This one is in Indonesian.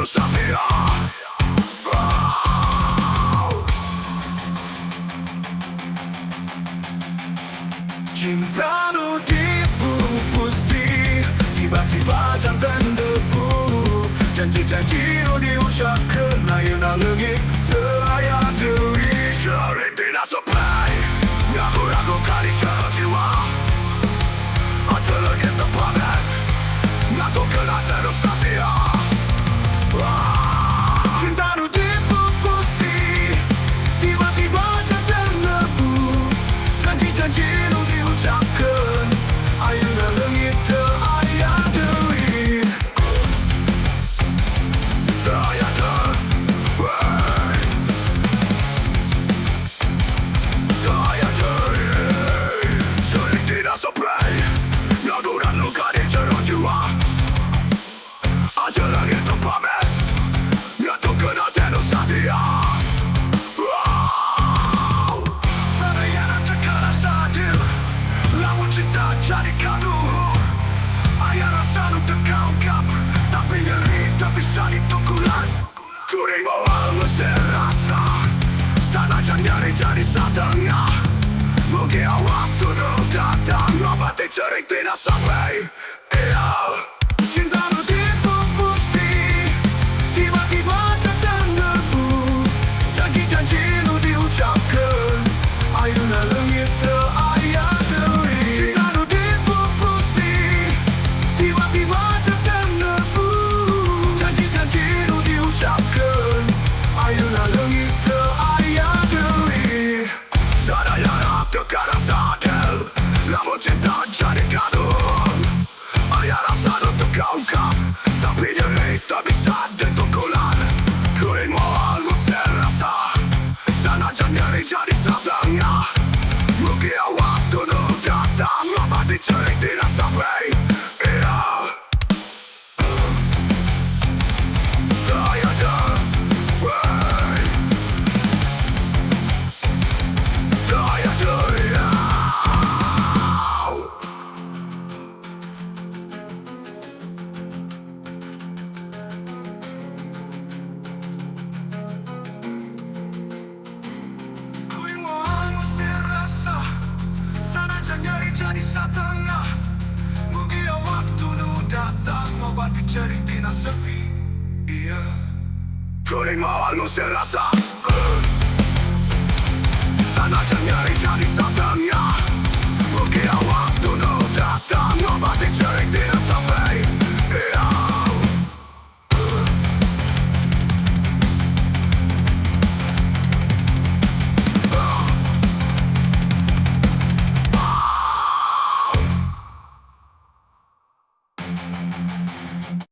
satia. Cinta nu dipupusti, tiba-tiba janten debu. Janji-janji nu diucapkeun, ayeuna leungit teu aya deui. Ceurik dina sepi, ngagurat luka di jero jiwa. Anjeun teu pamit, Ngantunkeun terus satia. Cinta nu dipupusti, tiba-tiba janten debu. Janji-janji nu diucapkeun, ayeuna leungit teu aya deui. Teu aya deui, teu aya deui. Ceurik dina sepi, ngagurat luka di jero jiwa. Anjeun teu pamit, Ngantunkeun terus satia. Cinta jadi kadu, ayah rasa nu teu kaungkap, tapi nyeri tak bisa ditunggulan. Kuring bawa ngusir rasa, sanajan nyeri jadi satengah. Mungkin waktu nu datang, ngobati ceurik dina sepi. Cinta nu dipupusti, tiba-tiba janten debu. Janji-janji nu diucapkeun, ayeuna leungit teu aya deui. Namun cinta jadi kadung, ayah rasa nu teu kaungkap, tapi nyeri tak bisa ditunggulan. Kuring moal ngusir rasa, sanajan nyeri jadi satengah. Mungkin waktu nu datang, ngobati ceurik dina sepi. Teu aya deui, teu aya deui. Sanajan nyeri jadi satengah, mungkin waktu nu datang, ngobati ceurik dina sepi. Kuring moal ngusir rasa, sanajan nyeri jadi satengah, mungkin waktu nu datang, ngobati ceurik dina